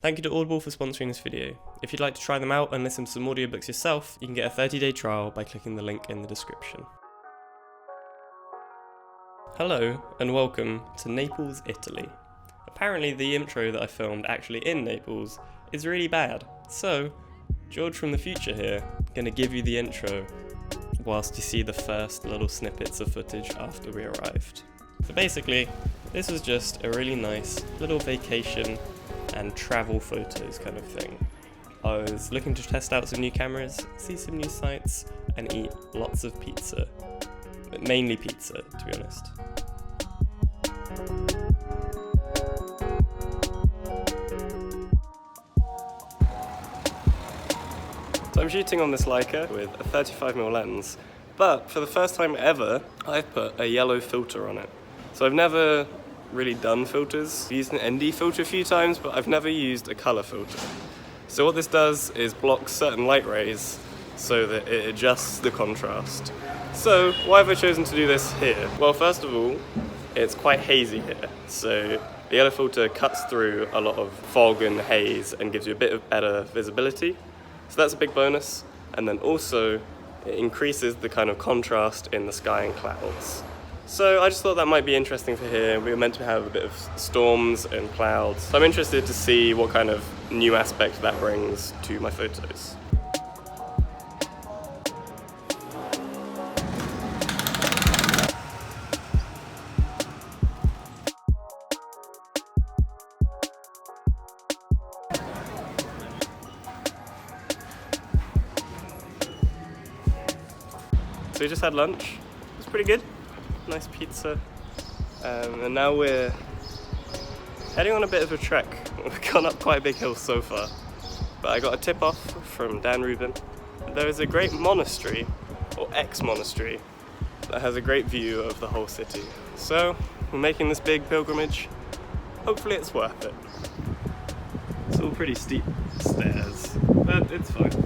Thank you to Audible for sponsoring this video. If you'd like to try them out and listen to some audiobooks yourself, you can get a 30-day trial by clicking the link in the description. Hello and welcome to Naples, Italy. Apparently the intro that I filmed actually in Naples is really bad, so George from the future here, gonna give you the intro whilst you see the first little snippets of footage after we arrived. So basically, this was just a really nice little vacation and travel photos kind of thing. I was looking to test out some new cameras, see some new sights, and eat lots of pizza. But mainly pizza, to be honest. So I'm shooting on this Leica with a 35mm lens, but for the first time ever, I've put a yellow filter on it. So I've never really done filters. I've used an ND filter a few times, but I've never used a color filter. So what this does is block certain light rays so that it adjusts the contrast. So why have I chosen to do this here? Well, first of all, it's quite hazy here. So the yellow filter cuts through a lot of fog and haze and gives you a bit of better visibility. So that's a big bonus. And then also it increases the kind of contrast in the sky and clouds. So I just thought that might be interesting for here. We were meant to have a bit of storms and clouds. So I'm interested to see what kind of new aspect that brings to my photos. So we just had lunch. It was pretty good. Nice pizza, and now we're heading on a bit of a trek. We've gone up quite a big hill so far, but I got a tip off from Dan Rubin. There is a great monastery, or ex-monastery, that has a great view of the whole city. So we're making this big pilgrimage. Hopefully it's worth it. It's all pretty steep stairs, but it's fine.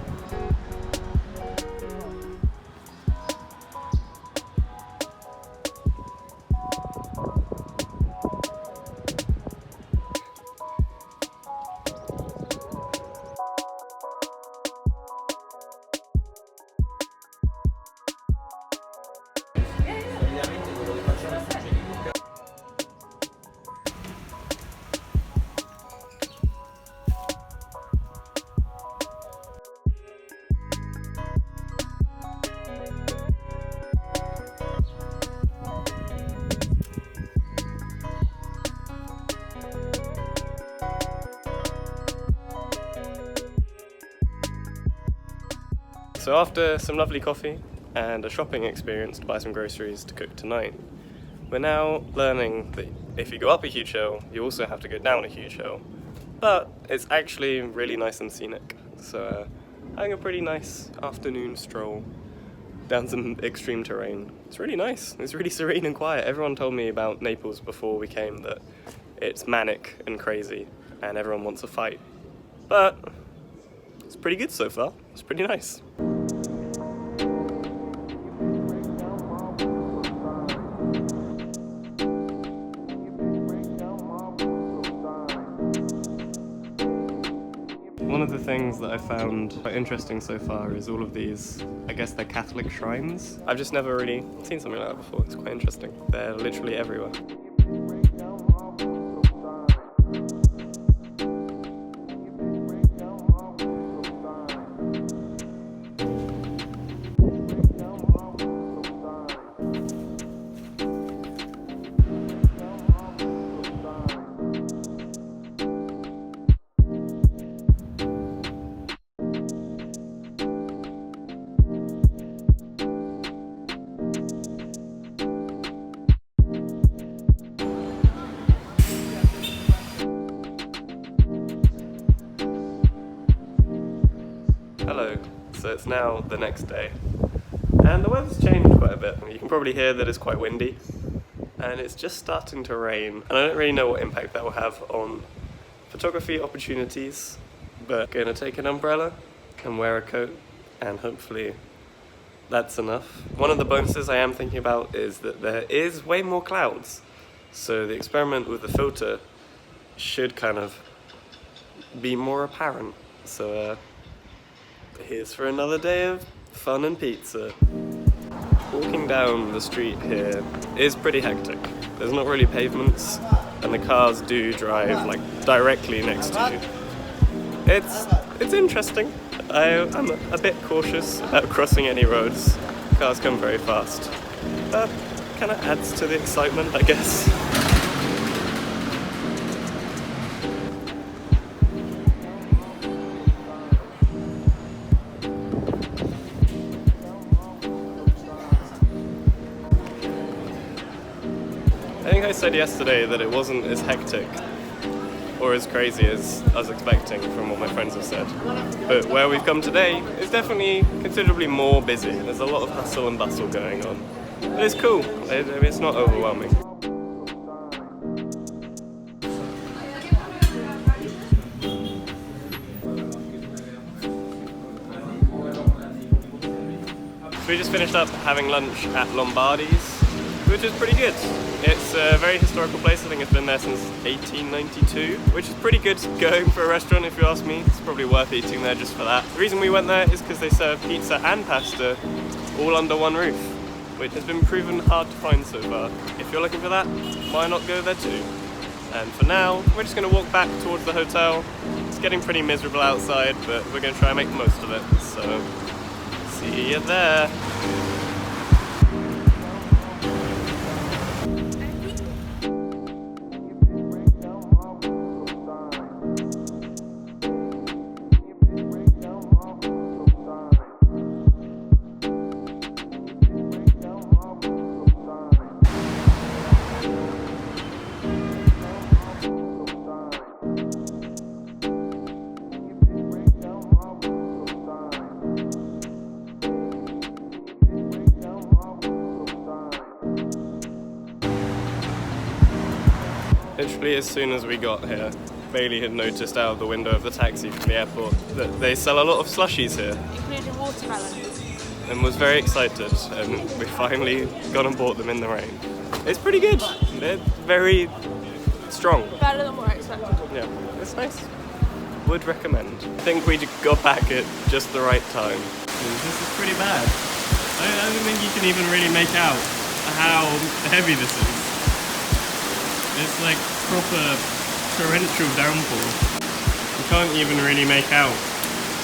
So after some lovely coffee and a shopping experience to buy some groceries to cook tonight, we're now learning that if you go up a huge hill, you also have to go down a huge hill. But it's actually really nice and scenic. So having a pretty nice afternoon stroll down some extreme terrain. It's really nice. It's really serene and quiet. Everyone told me about Naples before we came that it's manic and crazy and everyone wants a fight. But it's pretty good so far. It's pretty nice. One of the things that I found quite interesting so far is all of these, I guess they're Catholic shrines. I've just never really seen something like that before. It's quite interesting. They're literally everywhere. Hello, so it's now the next day, and the weather's changed quite a bit. You can probably hear that it's quite windy, and it's just starting to rain, and I don't really know what impact that will have on photography opportunities, but I'm gonna take an umbrella and wear a coat, and hopefully that's enough. One of the bonuses I am thinking about is that there is way more clouds, so the experiment with the filter should kind of be more apparent. So here's for another day of fun and pizza. Walking down the street here is pretty hectic. There's not really pavements, and the cars do drive like directly next to you. It's interesting. I'm a bit cautious about crossing any roads. Cars come very fast. But kind of adds to the excitement, I guess. I think I said yesterday that it wasn't as hectic or as crazy as I was expecting from what my friends have said. But where we've come today is definitely considerably more busy. There's a lot of hustle and bustle going on. But it's cool. I mean, it's not overwhelming. So we just finished up having lunch at Lombardi's, which is pretty good. It's a very historical place. I think it's been there since 1892, which is pretty good going for a restaurant if you ask me. It's probably worth eating there just for that. The reason we went there is because they serve pizza and pasta all under one roof, which has been proven hard to find so far. If you're looking for that, why not go there too? And for now, we're just going to walk back towards the hotel. It's getting pretty miserable outside, but we're going to try and make the most of it. So, see you there. Literally as soon as we got here, Bailey had noticed out of the window of the taxi from the airport that they sell a lot of slushies here. Including watermelon. And was very excited, and we finally got and bought them in the rain. It's pretty good. They're very strong. Better than what I expected. Yeah, it's nice. Would recommend. I think we got back at just the right time. This is pretty bad. I don't think you can even really make out how heavy this is. It's like proper torrential downpour. You can't even really make out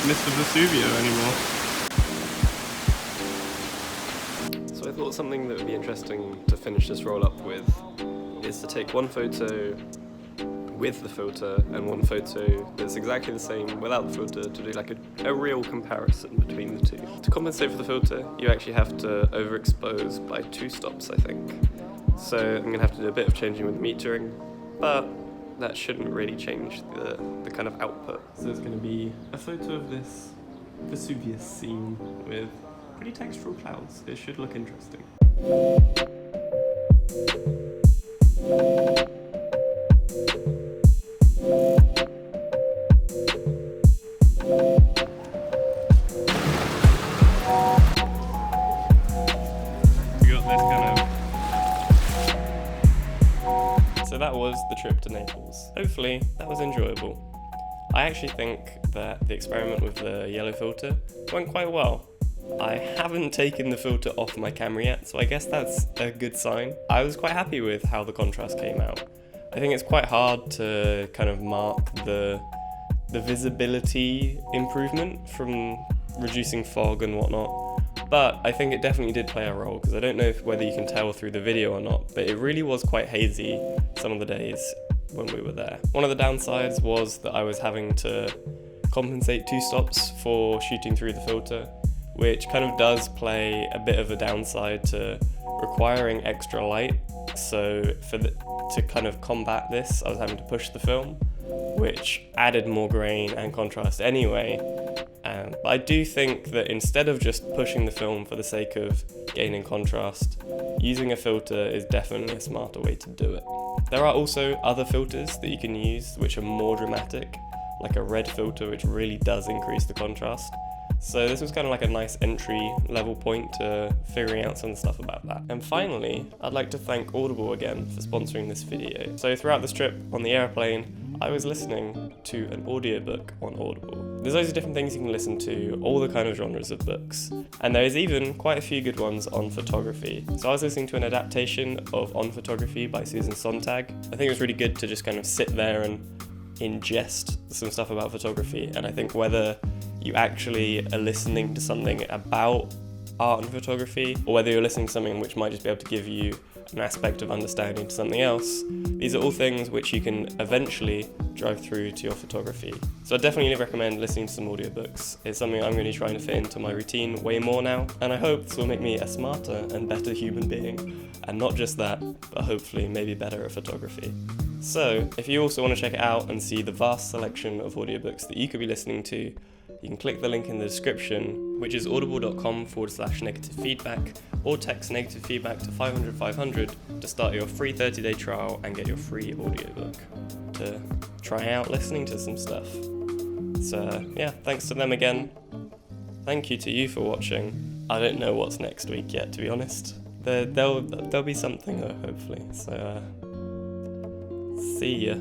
Mr. Vesuvio anymore. So I thought something that would be interesting to finish this roll up with is to take one photo with the filter and one photo that's exactly the same without the filter to do like a real comparison between the two. To compensate for the filter, you actually have to overexpose by 2 stops, I think. So I'm going to have to do a bit of changing with metering, but that shouldn't really change the kind of output. So it's going to be a photo of this Vesuvius scene with pretty textural clouds. It should look interesting. So that was the trip to Naples. Hopefully that was enjoyable. I actually think that the experiment with the yellow filter went quite well. I haven't taken the filter off my camera yet, so I guess that's a good sign. I was quite happy with how the contrast came out. I think it's quite hard to kind of mark the visibility improvement from reducing fog and whatnot. But I think it definitely did play a role, because I don't know whether you can tell through the video or not, but it really was quite hazy some of the days when we were there. One of the downsides was that I was having to compensate 2 stops for shooting through the filter, which kind of does play a bit of a downside to requiring extra light. So to kind of combat this, I was having to push the film, which added more grain and contrast anyway. But I do think that instead of just pushing the film for the sake of gaining contrast, using a filter is definitely a smarter way to do it. There are also other filters that you can use which are more dramatic, like a red filter which really does increase the contrast. So this was kind of like a nice entry level point to figuring out some stuff about that. And finally, I'd like to thank Audible again for sponsoring this video. So throughout this trip on the airplane, I was listening to an audiobook on Audible. There's loads of different things you can listen to, all the kind of genres of books, and there is even quite a few good ones on photography. So I was listening to an adaptation of On Photography by Susan Sontag. I think it was really good to just kind of sit there and ingest some stuff about photography, and I think whether you actually are listening to something about art and photography, or whether you're listening to something which might just be able to give you an aspect of understanding to something else, these are all things which you can eventually drive through to your photography. So I definitely recommend listening to some audiobooks. It's something I'm really trying to fit into my routine way more now, and I hope this will make me a smarter and better human being, and not just that, but hopefully maybe better at photography. So if you also want to check it out and see the vast selection of audiobooks that you could be listening to, you can click the link in the description, which is audible.com/negative feedback, or text negative feedback to 500 500 to start your free 30-day trial and get your free audiobook to try out listening to some stuff. So yeah, thanks to them again. Thank you to you for watching. I don't know what's next week yet, to be honest. There'll be something hopefully. So see ya.